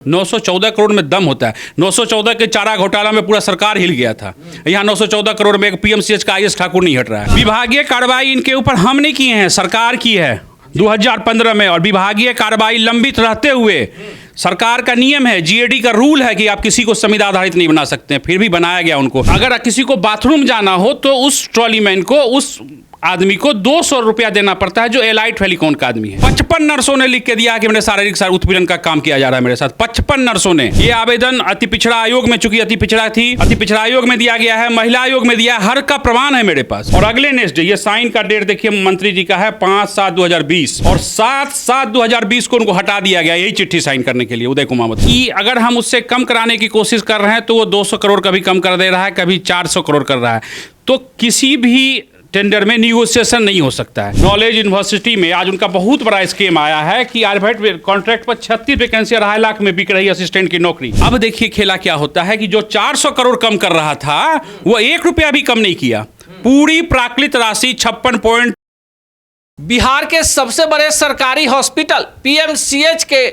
914 करोड़ में दम होता है। 914 के चारा घोटाला में पूरा सरकार हिल गया था। यहाँ 914 करोड़ में एक पीएमसीएच का आईएएस ठाकुर नहीं हट रहा है। विभागीय कार्रवाई इनके ऊपर हम नहीं किए हैं, सरकार की है 2015 में। और विभागीय कार्रवाई लंबित रहते हुए सरकार का नियम है, जीएडी का रूल है कि आप किसी को संविदा आधारित नहीं बना सकते हैं, फिर भी बनाया गया उनको। अगर किसी को बाथरूम जाना हो तो उस ट्रॉलीमैन को, उस आदमी को 200 रुपया देना पड़ता है, जो एलाइट फेलिकॉन का आदमी है। 55 नर्सों ने लिख के दिया कि मेरे शारीरिक उत्पीड़न का काम किया जा रहा है मेरे साथ। 55 नर्सों ने ये आवेदन अति पिछड़ा आयोग में, चूंकि अति पिछड़ा थी, अति पिछड़ा आयोग में दिया गया है, महिला आयोग में दिया है, हर का प्रमाण है मेरे पास। और अगले नेक्स्ट डे ये साइन का डेट देखिए मंत्री जी का है 5/7/2020 और 7/7/2020 को उनको हटा दिया गया यही चिट्ठी साइन करने के लिए उदय कुमावत की। अगर हम उससे कम कराने की कोशिश कर रहे हैं तो वो 200 करोड़ कभी कम कर दे रहा है, कभी 400 करोड़ कर रहा है। तो किसी भी टेंडर में निगोशिएशन नहीं हो सकता है। नॉलेज यूनिवर्सिटी में आज उनका बहुत बड़ा स्कीम आया है कि आर्यभट्ट कॉन्ट्रैक्ट पर 36 वैकेंसी 2.5 लाख में बिक रही असिस्टेंट की नौकरी। अब देखिए खेला क्या होता है कि जो 400 करोड़ कम कर रहा था वो 1 रुपया भी कम नहीं किया। पूरी प्राकृत राशि 56 बिहार के सबसे बड़े सरकारी हॉस्पिटल पीएमसीएच के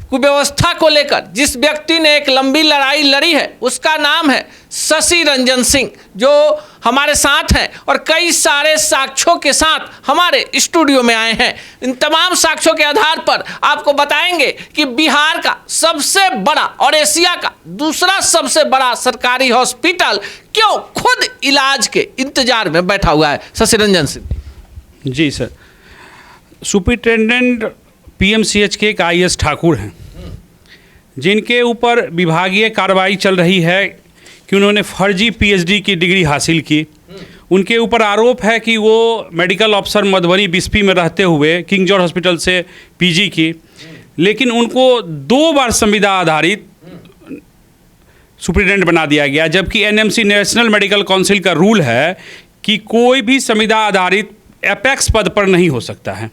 कुव्यवस्था को लेकर जिस व्यक्ति ने एक लंबी लड़ाई लड़ी है उसका नाम है शशि रंजन सिंह, जो हमारे साथ हैं और कई सारे साक्ष्यों के साथ हमारे स्टूडियो में आए हैं। इन तमाम साक्ष्यों के आधार पर आपको बताएंगे कि बिहार का सबसे बड़ा और एशिया का दूसरा सबसे बड़ा सरकारी हॉस्पिटल क्यों खुद इलाज के इंतजार में बैठा हुआ है। Shashi Ranjan Singh ji sir, superintendent PMCH के एक आईएएस ठाकुर हैं जिनके ऊपर विभागीय कार्रवाई चल रही है कि उन्होंने फर्जी पीएचडी की डिग्री हासिल की। उनके ऊपर आरोप है कि वो मेडिकल ऑफिसर मधुबनी बिस्फी में रहते हुए किंग जॉर्ज हॉस्पिटल से पीजी की, लेकिन उनको 2 बार संविदा आधारित सुपरिटेंडेंट बना दिया गया, जबकि एनएमसी नेशनल मेडिकल काउंसिल का रूल है कि कोई भी संविदा आधारित एपेक्स पद पर नहीं हो सकता है।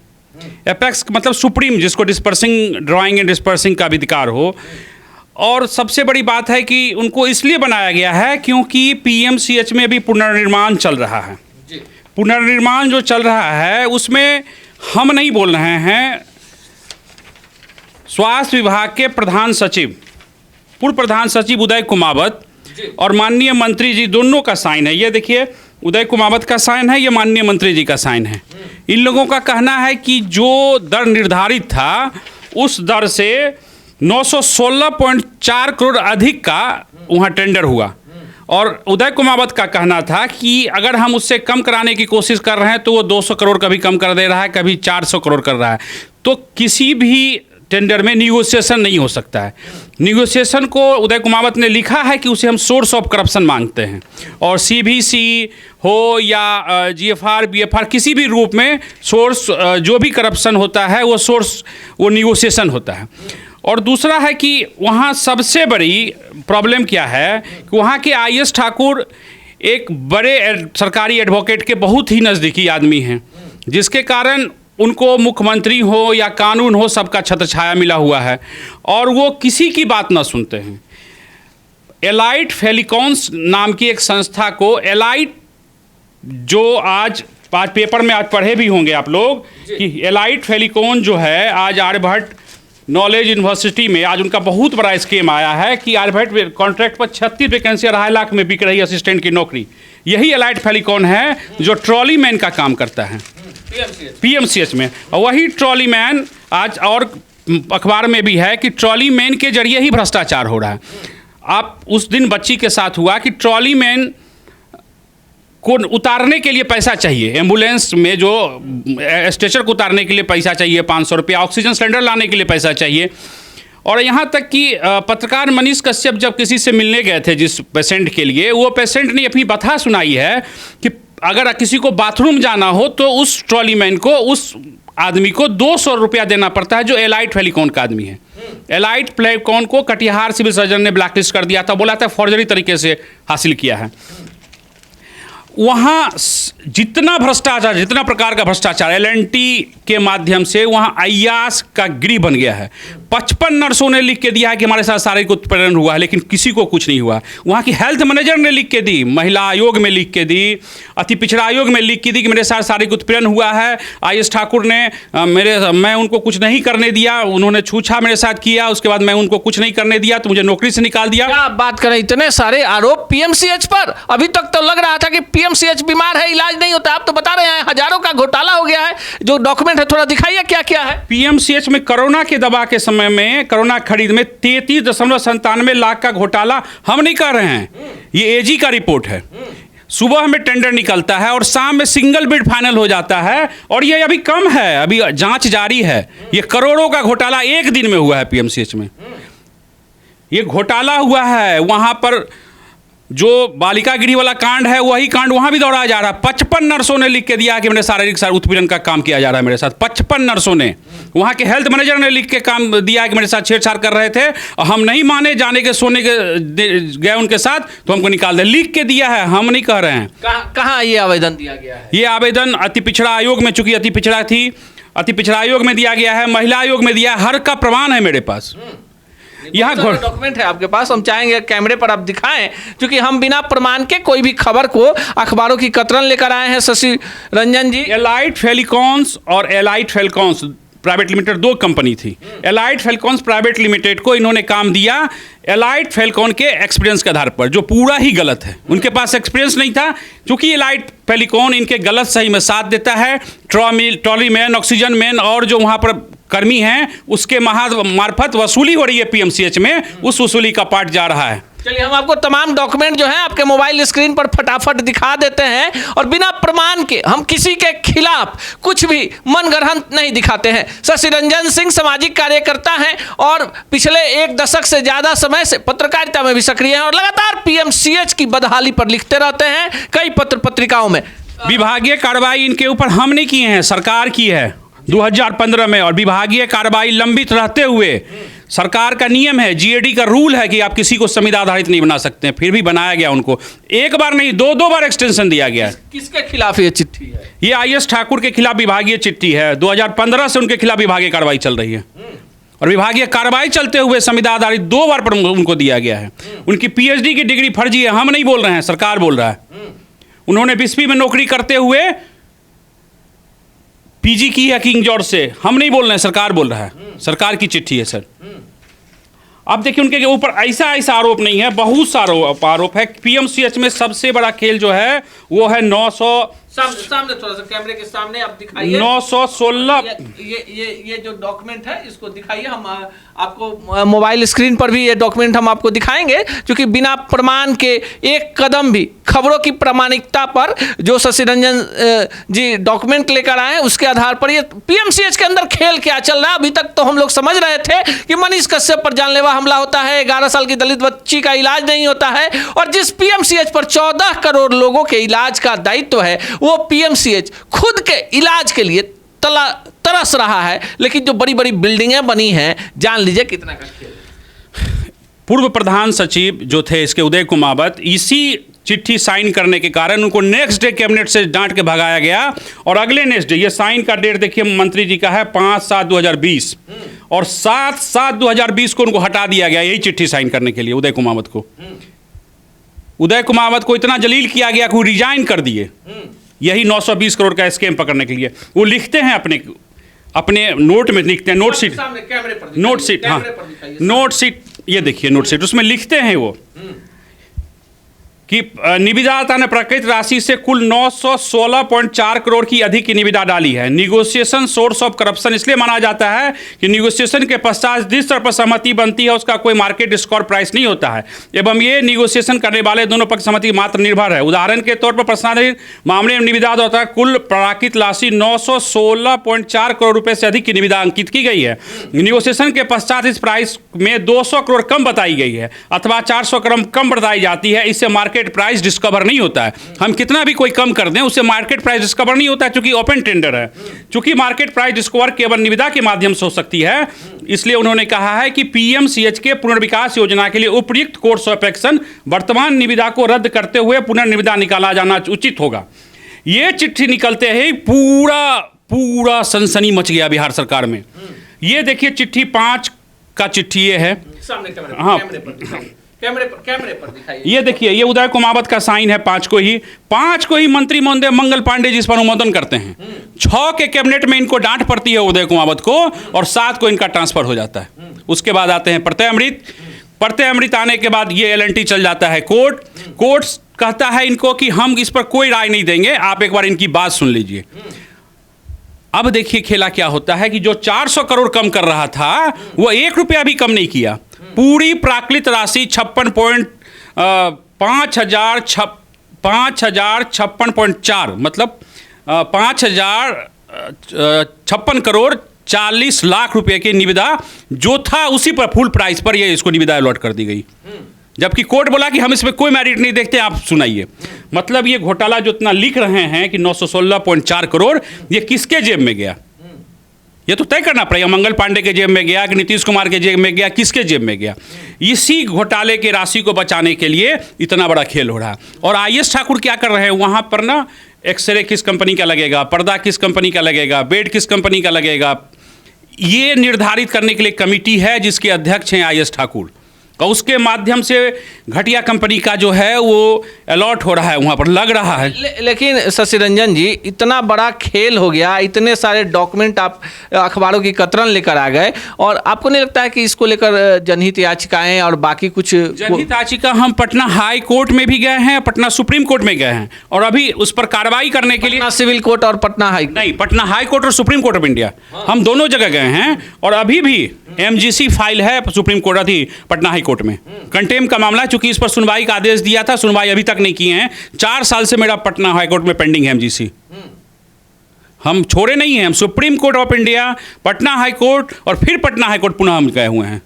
एपेक्स मतलब सुप्रीम, जिसको डिस्पर्सिंग ड्राइंग एंड डिस्पर्सिंग का भी अधिकार हो। और सबसे बड़ी बात है कि उनको इसलिए बनाया गया है क्योंकि पीएमसीएच में भी पुनर्निर्माण चल रहा है। पुनर्निर्माण जो चल रहा है उसमें हम नहीं बोल रहे हैं, स्वास्थ्य विभाग के प्रधान सचिव, पूर्व प्रधान सचिव उदय कुमावत और माननीय मंत्री जी दोनों का साइन है। ये देखिए उदय कुमावत का साइन है, ये माननीय मंत्री जी का साइन है। इन लोगों का कहना है कि जो दर निर्धारित था उस दर से 916.4 करोड़ अधिक का वहाँ टेंडर हुआ। और उदय कुमावत का कहना था कि अगर हम उससे कम कराने की कोशिश कर रहे हैं तो वो 200 करोड़ कभी कम कर दे रहा है, कभी 400 करोड़ कर रहा है। तो किसी भी टेंडर में निगोशिएशन नहीं हो सकता है। निगोशिएशन को उदय कुमावत ने लिखा है कि उसे हम सोर्स ऑफ करप्शन मांगते हैं, और सीबीसी हो या जीएफआर बीएफआर किसी भी रूप में सोर्स जो भी करप्शन होता है वो सोर्स, वो निगोशिएशन होता है। और दूसरा है कि वहाँ सबसे बड़ी प्रॉब्लम क्या है कि वहाँ के आईएएस ठाकुर एक बड़े सरकारी एडवोकेट के बहुत ही नज़दीकी आदमी हैं, जिसके कारण उनको मुख्यमंत्री हो या कानून हो सबका छत्रछाया मिला हुआ है और वो किसी की बात ना सुनते हैं। एलाइट फेलिकॉन्स नाम की एक संस्था को, एलाइट जो आज पेपर में आज पढ़े भी होंगे आप लोग कि एलाइट फेलिकॉन जो है आज आर्यभट्ट नॉलेज यूनिवर्सिटी में आज उनका बहुत बड़ा स्कीम आया है कि आर्यभट्ट कॉन्ट्रैक्ट पर 36 वैकेंसी 2.5 लाख में बिक रही असिस्टेंट की नौकरी। यही एलाइट फेलिकॉन है जो ट्रॉली मैन का काम करता है पीएमसीएच में। और वही ट्रॉली मैन आज और अखबार में भी है कि ट्रॉली मैन के जरिए ही भ्रष्टाचार हो रहा है। आप उस दिन बच्ची के साथ हुआ कि ट्रॉली मैन को उतारने के लिए पैसा चाहिए, एम्बुलेंस में जो स्ट्रेचर को उतारने के लिए पैसा चाहिए 500 रुपया, ऑक्सीजन सिलेंडर लाने के लिए पैसा चाहिए। और यहाँ तक कि पत्रकार मनीष कश्यप जब किसी से मिलने गए थे जिस पेशेंट के लिए, वो पेशेंट ने अपनी बता सुनाई है कि अगर किसी को बाथरूम जाना हो तो उस ट्रॉली मैन को, उस आदमी को 200 रुपया देना पड़ता है, जो एलाइट फेलिकॉन का आदमी है। एलाइट फेलिकॉन को कटिहार सिविल सर्जन ने ब्लैकलिस्ट कर दिया था, बोला था फॉर्जरी तरीके से हासिल किया है। वहाँ जितना भ्रष्टाचार, जितना प्रकार का भ्रष्टाचार एलएनटी के माध्यम से वहाँ अय्यास का गिरी बन गया है। 55 नर्सों ने लिख के दिया है कि हमारे साथ शारीरिक उत्पीड़न हुआ है, लेकिन किसी को कुछ नहीं हुआ। वहाँ की हेल्थ मैनेजर ने लिख के दी, महिला आयोग में लिख के दी, अति पिछड़ा आयोग में लिख के दी कि मेरे साथ शारीरिक उत्पीड़न हुआ है। IS ठाकुर ने मैं उनको कुछ नहीं करने दिया, उन्होंने छूछा मेरे साथ किया, उसके बाद मैं उनको कुछ नहीं करने दिया तो मुझे नौकरी से निकाल दिया। क्या आप बात करें, इतने सारे आरोप PMCH पर। अभी तक तो लग रहा था कि PMCH बीमार है, इलाज नहीं होता। आप तो बता रहे हैं हजारों का घोटाला हो गया है। जो डॉक्यूमेंट है थोड़ा दिखाइए, क्या क्या है। PMCH में कोरोना के दवा के समय में, कोरोना खरीद में 33.97 लाख का घोटाला हम नहीं कर रहे हैं, ये AG का रिपोर्ट है। सुबह हमें टेंडर निकलता है और शाम में सिंगल बिड फाइनल हो जाता है, और ये अभी कम है, अभी जांच जारी है। ये करोड़ों का घोटाला एक दिन में हुआ है PMCH में। ये घोटाला हुआ है। वहां पर जो बालिका गृह वाला कांड है, वही कांड वहां भी दोहराया जा रहा है। 55 नर्सों ने लिख के दिया कि मेरे शारीरिक उत्पीड़न का काम किया जा रहा है मेरे साथ। 55 नर्सों ने, वहां के हेल्थ मैनेजर ने लिख के काम दिया कि मेरे साथ छेड़छाड़ कर रहे थे, और हम नहीं माने, जाने के सोने के गए उनके साथ तो हमको निकाल दे। लिख के दिया है, हम नहीं कह रहे हैं। कहाँ ये आवेदन दिया गया है? ये आवेदन अति पिछड़ा आयोग में, चूंकि अति पिछड़ा थी, अति पिछड़ा आयोग में दिया गया है, महिला आयोग में दिया है, हर का प्रमाण है मेरे पास। यहाँ डॉक्यूमेंट है आपके पास, हम चाहेंगे कैमरे पर आप दिखाएं, क्योंकि हम बिना प्रमाण के कोई भी खबर को अखबारों की कतरन लेकर आए हैं। शशि रंजन जी, एलाइट फेलिकॉन्स और एलाइट फेलिकॉन्स प्राइवेट लिमिटेड दो कंपनी थी। एलाइट फेलिकॉन्स प्राइवेट लिमिटेड को इन्होंने काम दिया एलाइट फेलिकॉन के एक्सपीरियंस के आधार पर, जो पूरा ही गलत है। उनके पास एक्सपीरियंस नहीं था, क्योंकि एलाइट फेलिकॉन इनके गलत सही में साथ देता है। ट्रॉली मैन, ऑक्सीजन मैन और जो वहाँ पर कर्मी हैं, उसके मार्फत वसूली हो रही है PMCH में, उस वसूली का पार्ट जा रहा है। चलिए हम आपको तमाम डॉक्यूमेंट जो है आपके मोबाइल स्क्रीन पर फटाफट दिखा देते हैं, और बिना प्रमाण के हम किसी के खिलाफ कुछ भी मनगढ़ंत नहीं दिखाते हैं। शशि रंजन सिंह सामाजिक कार्यकर्ता हैं और पिछले 1 दशक से ज़्यादा समय से पत्रकारिता में भी सक्रिय हैं, और लगातार PMCH की बदहाली पर लिखते रहते हैं कई पत्र पत्रिकाओं में। विभागीय कार्रवाई इनके ऊपर हम नहीं किए हैं, सरकार की है 2015 में, और विभागीय कार्रवाई लंबित रहते हुए सरकार का नियम है, GAD का रूल है कि आप किसी को संविदा आधारित नहीं बना सकते हैं, फिर भी बनाया गया उनको। एक बार नहीं, दो बार एक्सटेंशन दिया गया है। किसके खिलाफ ये चिट्ठी है? ये IS ठाकुर के खिलाफ विभागीय चिट्ठी है। 2015 से उनके खिलाफ विभागीय कार्रवाई चल रही है, और विभागीय कार्रवाई चलते हुए संविदा आधारित 2 बार पर उनको दिया गया है। उनकी PhD की डिग्री फर्जी है, हम नहीं बोल रहे हैं, सरकार बोल रहा है। उन्होंने बिस्फी में नौकरी करते हुए PG की है किंग जॉर्ज से, हम नहीं बोल रहे हैं, सरकार बोल रहा है, सरकार की चिट्ठी है सर। अब देखिए उनके ऊपर ऐसा आरोप नहीं है, बहुत सारा आरोप है। PMCH में सबसे बड़ा खेल जो है वो है 900 सामने थोड़ा सा कैमरे के सामने आप दिखाइए, 916 ये जो डॉक्यूमेंट है इसको दिखाइए। हम आपको मोबाइल स्क्रीन पर भी ये डॉक्यूमेंट हम आपको दिखाएंगे, क्योंकि बिना प्रमाण के एक कदम भी खबरों की प्रामाणिकता पर जो शशि रंजन जी डॉक्यूमेंट लेकर आए हैं, उसके आधार पर ये PMCH के अंदर खेल क्या चल रहा है। अभी तक तो हम लोग समझ रहे थे कि मनीष कश्यप पर जानलेवा हमला होता है, 11 साल की दलित बच्ची का इलाज नहीं होता है, और जिस PMCH पर 14 करोड़ लोगों के इलाज का दायित्व है, वो PMCH खुद के इलाज के लिए तरस रहा है। लेकिन जो बड़ी बड़ी बिल्डिंगें बनी हैं, जान लीजिए कितना का खेल है। पूर्व प्रधान सचिव जो थे इसके, उदय कुमावत, इसी चिट्ठी साइन करने के कारण उनको नेक्स्ट डे कैबिनेट से डांट के भगाया गया, और अगले नेक्स्ट डे, ये साइन का डेट देखिए मंत्री जी का है 5/7/2020, और 7/7/2020 को उनको हटा दिया गया, यही चिट्ठी साइन करने के लिए उदय कुमावत को। उदय कुमावत को इतना जलील किया गया कि वो रिजाइन कर दिए, यही 920 करोड़ का स्कैम पकड़ने के लिए। वो लिखते हैं अपने नोट में, लिखते हैं नोट सीट, हाँ नोट सीट, ये देखिए नोट सीट, उसमें लिखते हैं वो कि निविदादाता ने प्रकृत राशि से कुल 916.4 करोड़ की अधिक की निविदा डाली है। निगोशिएशन सोर्स ऑफ करप्शन इसलिए माना जाता है कि निगोशिएशन के पश्चात जिस तरह पर सहमति बनती है उसका कोई मार्केट स्कोर प्राइस नहीं होता है, एवं ये निगोशिएशन करने वाले दोनों पक्ष सहमति मात्र निर्भर है। उदाहरण के तौर पर प्रश्नाधीन मामले में निविदादाता कुल प्राकृत राशि 916.4 करोड़ रुपये से अधिक की निविदा अंकित की गई है। निगोशिएशन के पश्चात इस प्राइस में 200 करोड़ कम बताई गई है, अथवा 400 करोड़ कम बताई जाती है। इससे मार्केट प्राइस डिस्कवर नहीं होता है। हम कितना भी कोई कम कर दें, उससे मार्केट प्राइस डिस्कवर नहीं होता है, क्योंकि ओपन टेंडर है। क्योंकि मार्केट प्राइस डिस्कवर केवल निविदा के माध्यम से हो सकती है, इसलिए उन्होंने कहा है कि PMCH के पुनर्विकास योजना के लिए उपयुक्त कोर्स ऑफ एक्शन वर्तमान निविदा को रद्द करते हुए पुनर्निविदा निकाला जाना उचित होगा। ये चिट्ठी निकलते ही पूरा सनसनी मच गया बिहार सरकार में। ये देखिए चिट्ठी 5 का चिट्ठी ये है। सामने कैमरे हाँ। कैमरे पर दिखाइए। ये देखिए, ये उदय कुमावत का साइन है। 5 को ही मंत्री महोदय मंगल पांडे जी इस पर अनुमोदन करते हैं। 6 के कैबिनेट में इनको डांट पड़ती है उदय कुमावत को, और 7 को इनका ट्रांसफर हो जाता है। उसके बाद आते हैं प्रत्यय अमृत आने के बाद ये LNT चल जाता है कोर्ट कहता है इनको कि हम इस पर कोई राय नहीं देंगे, आप एक बार इनकी बात सुन लीजिए। अब देखिए खेला क्या होता है कि जो 400 करोड़ कम कर रहा था वो 1 रुपया भी कम नहीं किया। पूरी प्राकृत राशि 5,056.4 मतलब 5,056 करोड़ 40 लाख रुपए की निविदा जो था उसी पर फुल प्राइस पर ये इसको निविदा अलॉट कर दी गई। जबकि कोर्ट बोला कि हम इसमें कोई मेरिट नहीं देखते, आप सुनाइए। मतलब ये घोटाला जो इतना लिख रहे हैं कि 916.4 करोड़, ये किसके जेब में गया? ये तो तय करना पड़ेगा, मंगल पांडे के जेब में गया कि नीतीश कुमार के जेब में गया, किसके जेब में गया? इसी घोटाले के राशि को बचाने के लिए इतना बड़ा खेल हो रहा है। और IS ठाकुर क्या कर रहे हैं वहाँ पर ना, एक्सरे किस कंपनी का लगेगा, पर्दा किस कंपनी का लगेगा, बेड किस कंपनी का लगेगा, ये निर्धारित करने के लिए कमेटी है जिसके अध्यक्ष हैं IS ठाकुर, और उसके माध्यम से घटिया कंपनी का जो है वो अलॉट हो रहा है, वहाँ पर लग रहा है। लेकिन शशि रंजन जी, इतना बड़ा खेल हो गया, इतने सारे डॉक्यूमेंट आप अखबारों की कतरन लेकर आ गए, और आपको नहीं लगता है कि इसको लेकर जनहित याचिकाएं और बाकी कुछ? जनहित याचिका हम पटना हाई कोर्ट में भी गए हैं, पटना सुप्रीम कोर्ट में गए हैं, और अभी उस पर कार्रवाई करने के लिए पटना सिविल कोर्ट और पटना हाई नहीं, पटना हाई कोर्ट और सुप्रीम कोर्ट ऑफ इंडिया, हम दोनों जगह गए हैं। और अभी भी MGC फाइल है सुप्रीम कोर्ट थी पटना हाई कोर्ट में, कंटेम्प्ट का मामला, चूंकि इस पर सुनवाई का आदेश दिया था, सुनवाई अभी तक नहीं किए हैं। 4 साल से मेरा पटना हाई कोर्ट में पेंडिंग है MGC। हम छोड़े नहीं हैं, हम supreme court of India, Patna high court और फिर पटना हाई कोर्ट पुनः हम गए हुए हैं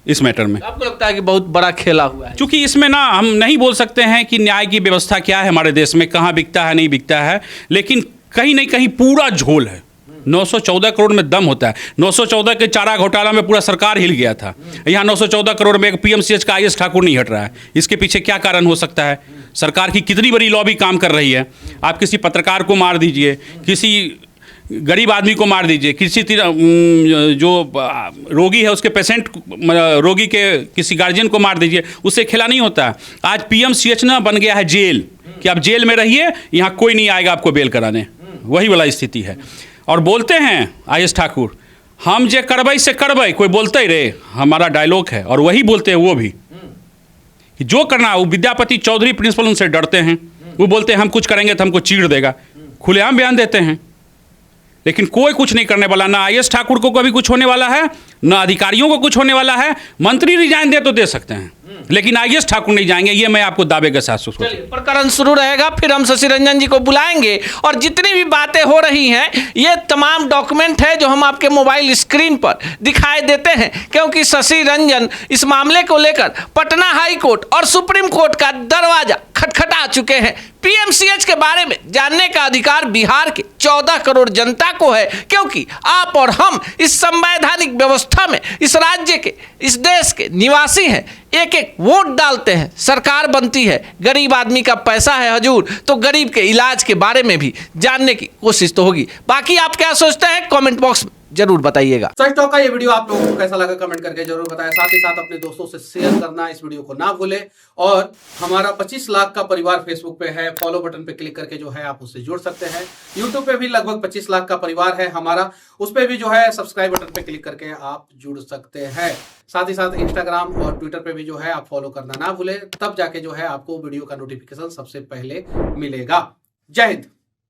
इस मैटर में। आपको लगता है कि बहुत बड़ा खेला हुआ है? चूंकि इसमें ना हम नहीं बोल सकते हैं कि न्याय की व्यवस्था क्या है हमारे देश में, कहाँ बिकता है नहीं बिकता है, लेकिन कहीं नहीं कहीं पूरा झोल है। 914 करोड़ में दम होता है। 914 के चारा घोटाला में पूरा सरकार हिल गया था। यहाँ 914 करोड़ में एक PMCH का IS ठाकुर नहीं हट रहा है। इसके पीछे क्या कारण हो सकता है? सरकार की कितनी बड़ी लॉबी काम कर रही है। आप किसी पत्रकार को मार दीजिए, किसी गरीब आदमी को मार दीजिए, किसी जो रोगी है उसके पेशेंट, रोगी के किसी गार्जियन को मार दीजिए, उससे खेला नहीं होता। आज PMCH ना बन गया है जेल, कि आप जेल में रहिए, यहाँ कोई नहीं आएगा आपको बेल कराने, वही वाला स्थिति है। और बोलते हैं IS ठाकुर, हम जे करबई से करबई, कोई बोलते ही रे, हमारा डायलॉग है, और वही बोलते हैं वो भी कि जो करना। वो विद्यापति चौधरी प्रिंसिपल उनसे डरते हैं, वो बोलते हैं हम कुछ करेंगे तो हमको चीड़ देगा, खुलेआम बयान देते हैं। लेकिन कोई कुछ नहीं करने वाला, ना IS ठाकुर को कभी कुछ होने वाला है, ना अधिकारियों को कुछ होने वाला है। मंत्री रिजाइन दे तो दे सकते हैं, लेकिन IS ठाकुर नहीं जाएंगे, ये मैं आपको दावे के साथ सोचता हूं। प्रकरण शुरू रहेगा, फिर हम शशि रंजन जी को बुलाएंगे, और जितनी भी बातें हो रही हैं ये तमाम डॉक्यूमेंट है जो हम आपके मोबाइल स्क्रीन पर दिखाई देते हैं, क्योंकि शशि रंजन इस मामले को लेकर पटना हाई कोर्ट और सुप्रीम कोर्ट का दरवाजा खटखटा चुके हैं। PMCH के बारे में जानने का अधिकार बिहार के 14 करोड़ जनता को है, क्योंकि आप और हम इस संवैधानिक व्यवस्था में इस राज्य के, इस देश के निवासी हैं। एक एक वोट डालते हैं, सरकार बनती है, गरीब आदमी का पैसा है हजूर, तो गरीब के इलाज के बारे में भी जानने की कोशिश तो होगी। बाकी आप क्या सोचते हैं कमेंट बॉक्स में जरूर बताइएगा। सच टॉक का ये वीडियो आप लोगों को कैसा लगा कमेंट करके जरूर बताएं। साथ ही साथ अपने दोस्तों से शेयर करना इस वीडियो को ना भूलें, और हमारा 25 लाख का परिवार फेसबुक पे है, फॉलो बटन पे क्लिक करके जो है आप उससे जुड़ सकते हैं। यूट्यूब पे भी लगभग 25 लाख का परिवार है हमारा, उस पे भी जो है सब्सक्राइब बटन पे क्लिक करके आप जुड़ सकते हैं। साथ ही साथ इंस्टाग्राम और ट्विटर पे भी जो है आप फॉलो करना ना भूलें, तब जाके जो है आपको वीडियो का नोटिफिकेशन सबसे पहले मिलेगा। जय हिंद।